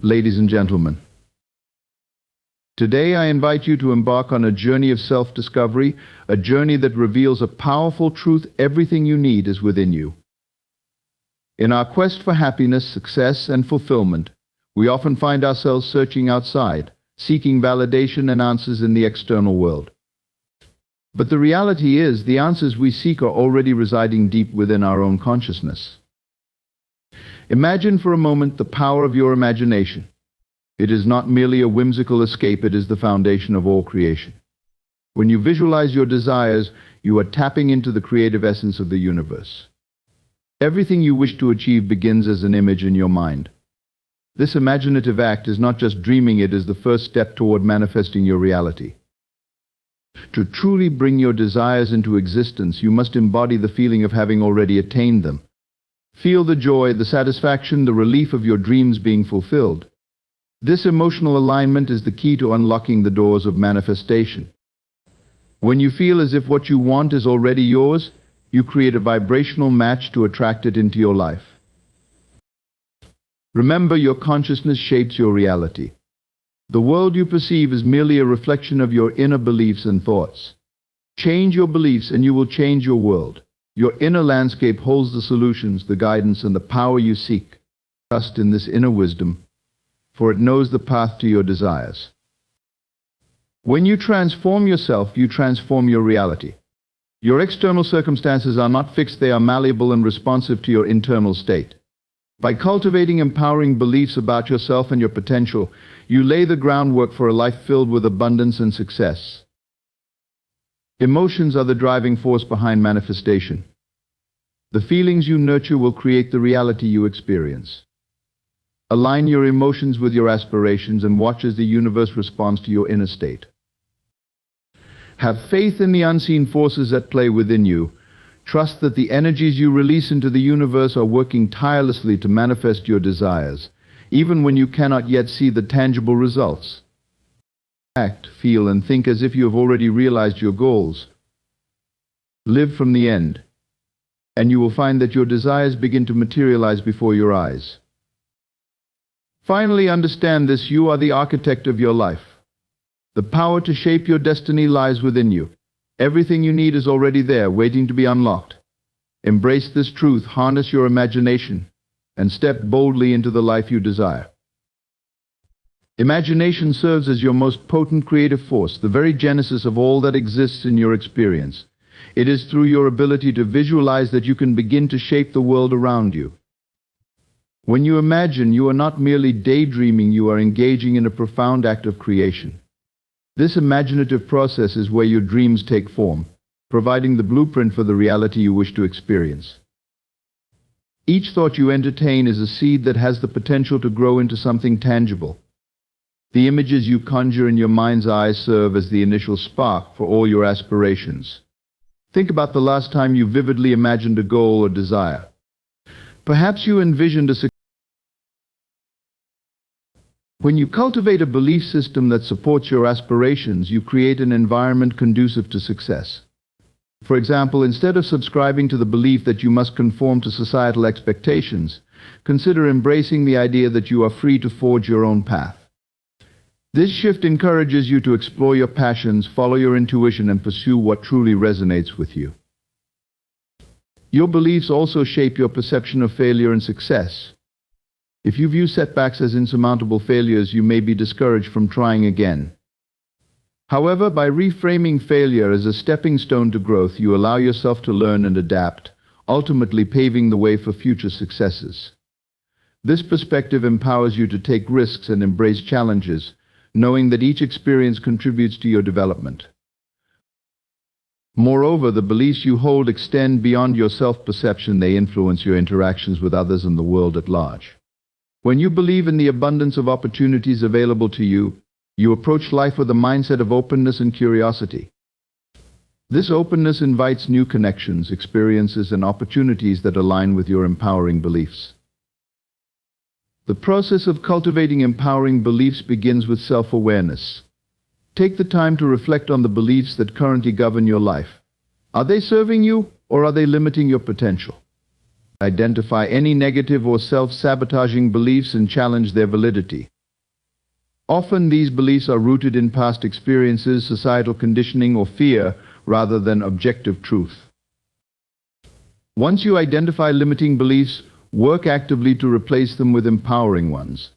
Ladies and gentlemen, today I invite you to embark on a journey of self-discovery, a journey that reveals a powerful truth: everything you need is within you. In our quest for happiness, success, and fulfillment, we often find ourselves searching outside, seeking validation and answers in the external world. But the reality is, the answers we seek are already residing deep within our own consciousness. Imagine for a moment the power of your imagination. It is not merely a whimsical escape, it is the foundation of all creation. When you visualize your desires, you are tapping into the creative essence of the universe. Everything you wish to achieve begins as an image in your mind. This imaginative act is not just dreaming, it is the first step toward manifesting your reality. To truly bring your desires into existence, you must embody the feeling of having already attained them. Feel the joy, the satisfaction, the relief of your dreams being fulfilled. This emotional alignment is the key to unlocking the doors of manifestation. When you feel as if what you want is already yours, you create a vibrational match to attract it into your life. Remember, your consciousness shapes your reality. The world you perceive is merely a reflection of your inner beliefs and thoughts. Change your beliefs and you will change your world. Your inner landscape holds the solutions, the guidance, and the power you seek. Trust in this inner wisdom, for it knows the path to your desires. When you transform yourself, you transform your reality. Your external circumstances are not fixed, they are malleable and responsive to your internal state. By cultivating empowering beliefs about yourself and your potential, you lay the groundwork for a life filled with abundance and success. Emotions are the driving force behind manifestation. The feelings you nurture will create the reality you experience. Align your emotions with your aspirations and watch as the universe responds to your inner state. Have faith in the unseen forces at play within you. Trust that the energies you release into the universe are working tirelessly to manifest your desires, even when you cannot yet see the tangible results. Act, feel, and think as if you have already realized your goals. Live from the end, and you will find that your desires begin to materialize before your eyes. Finally, understand this: you are the architect of your life. The power to shape your destiny lies within you. Everything you need is already there, waiting to be unlocked. Embrace this truth, harness your imagination, and step boldly into the life you desire. Imagination serves as your most potent creative force, the very genesis of all that exists in your experience. It is through your ability to visualize that you can begin to shape the world around you. When you imagine, you are not merely daydreaming, you are engaging in a profound act of creation. This imaginative process is where your dreams take form, providing the blueprint for the reality you wish to experience. Each thought you entertain is a seed that has the potential to grow into something tangible. The images you conjure in your mind's eye serve as the initial spark for all your aspirations. Think about the last time you vividly imagined a goal or desire. Perhaps you envisioned a success. When you cultivate a belief system that supports your aspirations, you create an environment conducive to success. For example, instead of subscribing to the belief that you must conform to societal expectations, consider embracing the idea that you are free to forge your own path. This shift encourages you to explore your passions, follow your intuition, and pursue what truly resonates with you. Your beliefs also shape your perception of failure and success. If you view setbacks as insurmountable failures, you may be discouraged from trying again. However, by reframing failure as a stepping stone to growth, you allow yourself to learn and adapt, ultimately paving the way for future successes. This perspective empowers you to take risks and embrace challenges, knowing that each experience contributes to your development. Moreover, the beliefs you hold extend beyond your self-perception. They influence your interactions with others and the world at large. When you believe in the abundance of opportunities available to you, you approach life with a mindset of openness and curiosity. This openness invites new connections, experiences, and opportunities that align with your empowering beliefs. The process of cultivating empowering beliefs begins with self-awareness. Take the time to reflect on the beliefs that currently govern your life. Are they serving you, or are they limiting your potential? Identify any negative or self-sabotaging beliefs and challenge their validity. Often these beliefs are rooted in past experiences, societal conditioning, or fear, rather than objective truth. Once you identify limiting beliefs, work actively to replace them with empowering ones.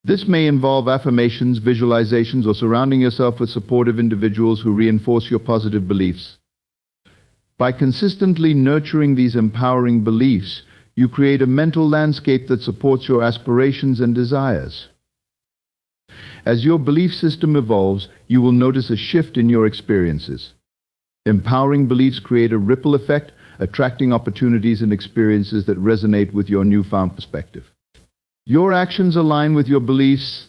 This may involve affirmations, visualizations, or surrounding yourself with supportive individuals who reinforce your positive beliefs. By consistently nurturing these empowering beliefs, you create a mental landscape that supports your aspirations and desires. As your belief system evolves, you will notice a shift in your experiences. Empowering beliefs create a ripple effect, attracting opportunities and experiences that resonate with your newfound perspective. Your actions align with your beliefs,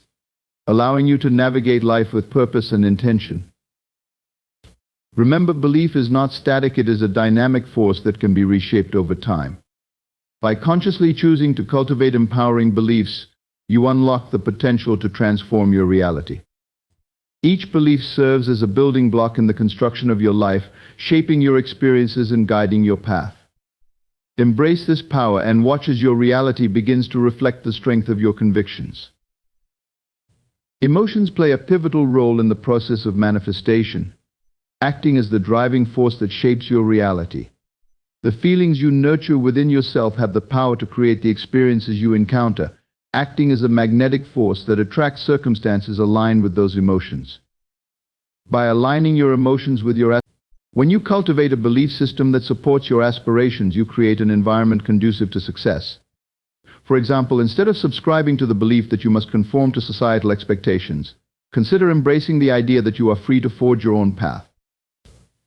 allowing you to navigate life with purpose and intention. Remember, belief is not static, it is a dynamic force that can be reshaped over time. By consciously choosing to cultivate empowering beliefs, you unlock the potential to transform your reality. Each belief serves as a building block in the construction of your life, shaping your experiences and guiding your path. Embrace this power and watch as your reality begins to reflect the strength of your convictions. Emotions play a pivotal role in the process of manifestation, acting as the driving force that shapes your reality. The feelings you nurture within yourself have the power to create the experiences you encounter, acting as a magnetic force that attracts circumstances aligned with those emotions. By aligning your emotions with your When you cultivate a belief system that supports your aspirations, you create an environment conducive to success. For example, instead of subscribing to the belief that you must conform to societal expectations, consider embracing the idea that you are free to forge your own path.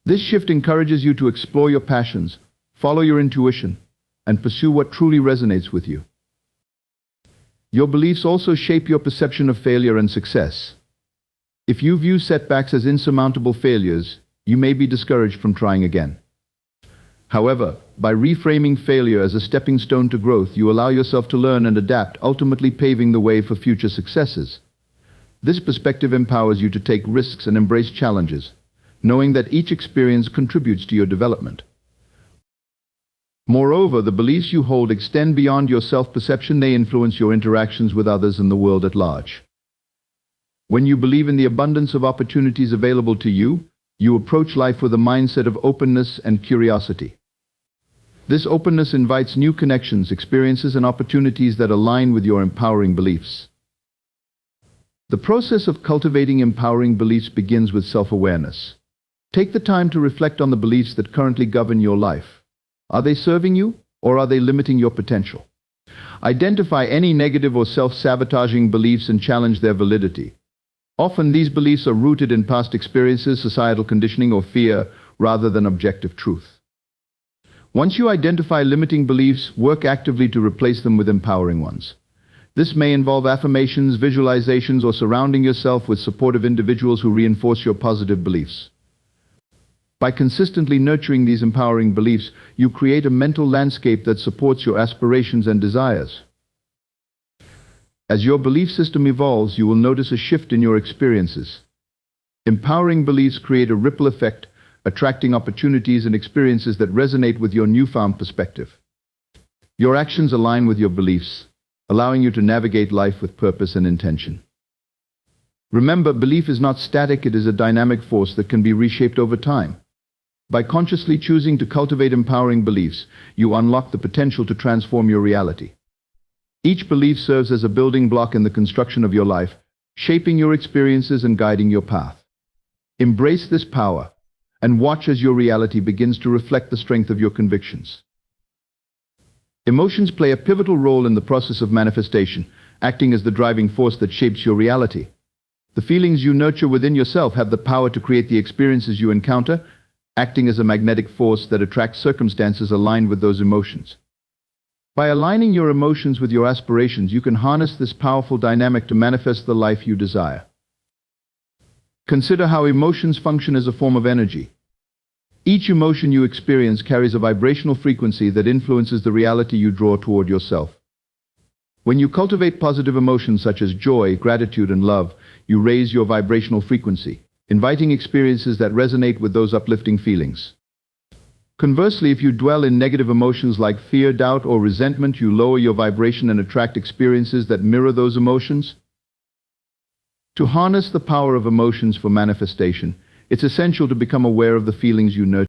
This shift encourages you to explore your passions, follow your intuition, and pursue what truly resonates with you. Your beliefs also shape your perception of failure and success. If you view setbacks as insurmountable failures, you may be discouraged from trying again. However, by reframing failure as a stepping stone to growth, you allow yourself to learn and adapt, ultimately paving the way for future successes. This perspective empowers you to take risks and embrace challenges, knowing that each experience contributes to your development. Moreover, the beliefs you hold extend beyond your self-perception. They influence your interactions with others and the world at large. When you believe in the abundance of opportunities available to you, you approach life with a mindset of openness and curiosity. This openness invites new connections, experiences, and opportunities that align with your empowering beliefs. The process of cultivating empowering beliefs begins with self-awareness. Take the time to reflect on the beliefs that currently govern your life. Are they serving you, or are they limiting your potential? Identify any negative or self-sabotaging beliefs and challenge their validity. Often these beliefs are rooted in past experiences, societal conditioning, or fear, rather than objective truth. Once you identify limiting beliefs, work actively to replace them with empowering ones. This may involve affirmations, visualizations, or surrounding yourself with supportive individuals who reinforce your positive beliefs. By consistently nurturing these empowering beliefs, you create a mental landscape that supports your aspirations and desires. As your belief system evolves, you will notice a shift in your experiences. Empowering beliefs create a ripple effect, attracting opportunities and experiences that resonate with your newfound perspective. Your actions align with your beliefs, allowing you to navigate life with purpose and intention. Remember, belief is not static, it is a dynamic force that can be reshaped over time. By consciously choosing to cultivate empowering beliefs, you unlock the potential to transform your reality. Each belief serves as a building block in the construction of your life, shaping your experiences and guiding your path. Embrace this power, and watch as your reality begins to reflect the strength of your convictions. Emotions play a pivotal role in the process of manifestation, acting as the driving force that shapes your reality. The feelings you nurture within yourself have the power to create the experiences you encounter, acting as a magnetic force that attracts circumstances aligned with those emotions. By aligning your emotions with your aspirations, you can harness this powerful dynamic to manifest the life you desire. Consider how emotions function as a form of energy. Each emotion you experience carries a vibrational frequency that influences the reality you draw toward yourself. When you cultivate positive emotions such as joy, gratitude, and love, you raise your vibrational frequency, inviting experiences that resonate with those uplifting feelings. Conversely, if you dwell in negative emotions like fear, doubt, or resentment, you lower your vibration and attract experiences that mirror those emotions. To harness the power of emotions for manifestation, it's essential to become aware of the feelings you nurture.